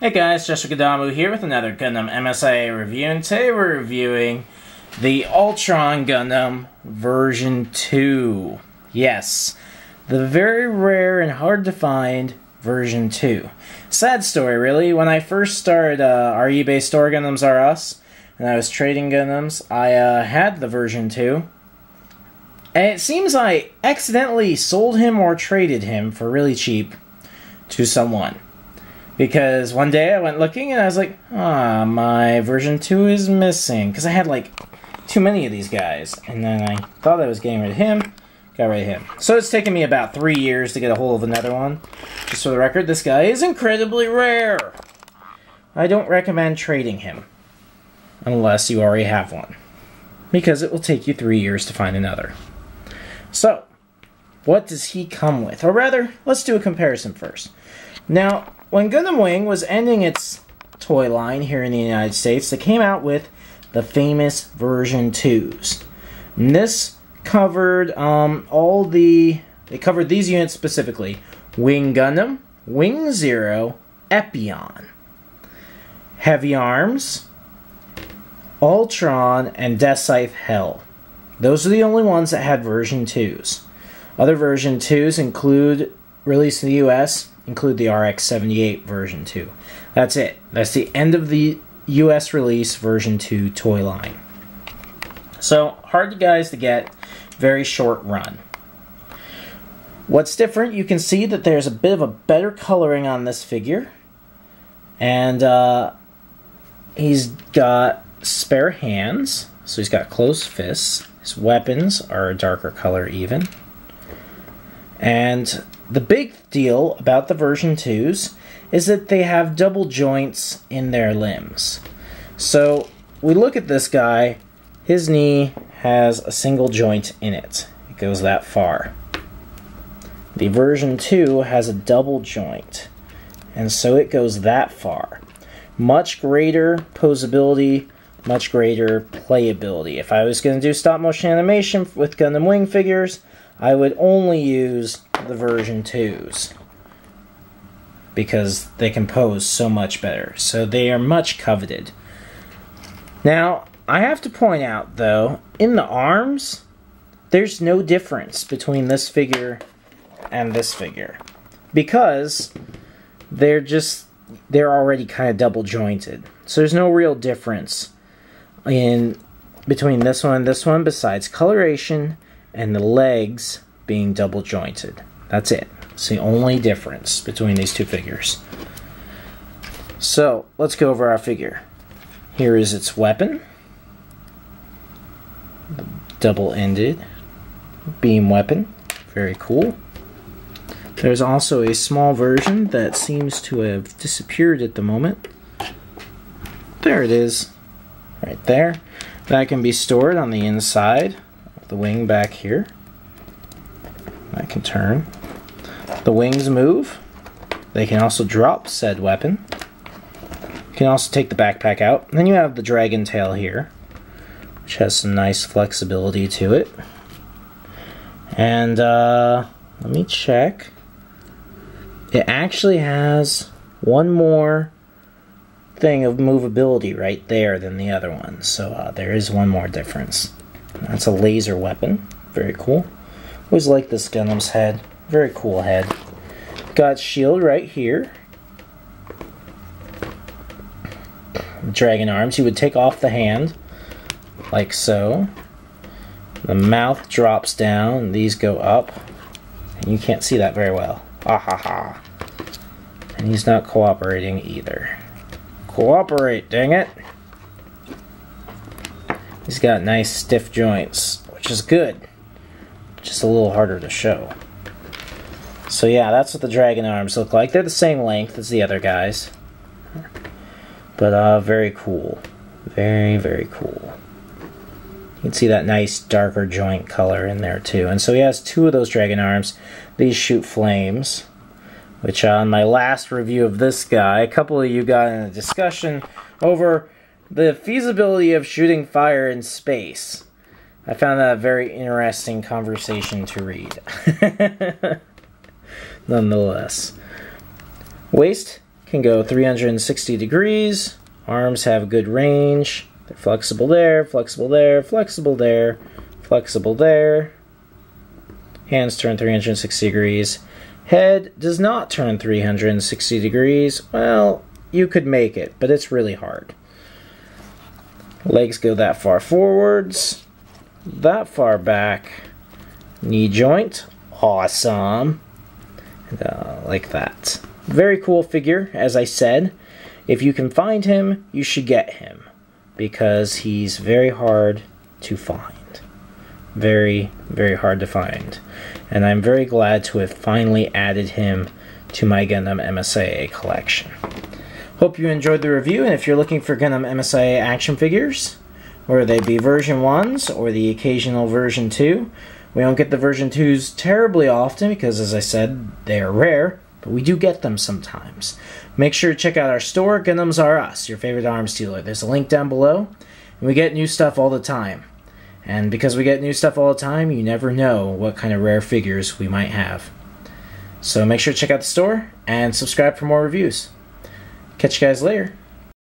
Hey guys, Joshua Gundam here with another Gundam MSIA review, and today we're reviewing the ALTRON Gundam version 2. Yes, the very rare and hard to find version 2. Sad story, really. When I first started our eBay store, Gundams R Us, and I was trading Gundams, I had the version 2. And it seems I accidentally sold him or traded him for really cheap to someone. Because one day I went looking and I was like, my version 2 is missing. Because I had like too many of these guys. And then I thought I was getting rid of him, got rid of him. So it's taken me about 3 years to get a hold of another one. Just for the record, this guy is incredibly rare. I don't recommend trading him. Unless you already have one. Because it will take you 3 years to find another. So, what does he come with? Or rather, let's do a comparison first. Now, when Gundam Wing was ending its toy line here in the United States, they came out with the famous version 2s. And this covered they covered these units specifically: Wing Gundam, Wing Zero, Epion, Heavy Arms, Ultron, and Death Scythe Hell. Those are the only ones that had version 2s. Other version 2s include, released in the US, include the RX-78 version 2. That's it. That's the end of the US release version 2 toy line. So, hard guys to get, very short run. What's different, you can see that there's a bit of a better coloring on this figure. And he's got spare hands, so he's got closed fists. His weapons are a darker color even. And the big deal about the version 2s is that they have double joints in their limbs. So we look at this guy, his knee has a single joint in it. It goes that far. The version 2 has a double joint, and so it goes that far. Much greater posability, much greater playability. If I was going to do stop motion animation with Gundam Wing figures, I would only use the version 2s because they can pose so much better. So they are much coveted. Now, I have to point out, though, in the arms, there's no difference between this figure and this figure. Because they're already kind of double jointed. So there's no real difference between this one and this one besides coloration and the legs being double jointed. That's it. It's the only difference between these two figures. So, let's go over our figure. Here is its weapon. The double-ended beam weapon. Very cool. There's also a small version that seems to have disappeared at the moment. There it is. Right there. That can be stored on the inside of the wing back here. That can turn. The wings move. They can also drop said weapon. You can also take the backpack out. And then you have the dragon tail here, which has some nice flexibility to it. And let me check. It actually has one more thing of movability right there than the other one. So there is one more difference. That's a laser weapon. Very cool. Always like this Gundam's head. Very cool head. Got shield right here. Dragon arms. You would take off the hand, like so. The mouth drops down, these go up. And you can't see that very well. Ah ha ha. And he's not cooperating either. Cooperate, dang it. He's got nice stiff joints, which is good. Just a little harder to show. So yeah, that's what the dragon arms look like. They're the same length as the other guys. But very cool. Very, very cool. You can see that nice darker joint color in there too. And so he has two of those dragon arms. These shoot flames, which on my last review of this guy, a couple of you got in a discussion over the feasibility of shooting fire in space. I found that a very interesting conversation to read. Nonetheless. Waist can go 360 degrees. Arms have good range. They're flexible there, flexible there, flexible there, flexible there. Hands turn 360 degrees. Head does not turn 360 degrees. Well, you could make it, but it's really hard. Legs go that far forwards, that far back. Knee joint, awesome. Like that. Very cool figure, as I said. If you can find him, you should get him, because he's very hard to find. Very, very hard to find. And I'm very glad to have finally added him to my Gundam MSIA collection. Hope you enjoyed the review, and if you're looking for Gundam MSIA action figures, whether they be version 1s or the occasional version 2, we don't get the version 2s terribly often because, as I said, they are rare, but we do get them sometimes. Make sure to check out our store, Gundams R Us, your favorite arms dealer. There's a link down below, and we get new stuff all the time. And because we get new stuff all the time, you never know what kind of rare figures we might have. So make sure to check out the store and subscribe for more reviews. Catch you guys later.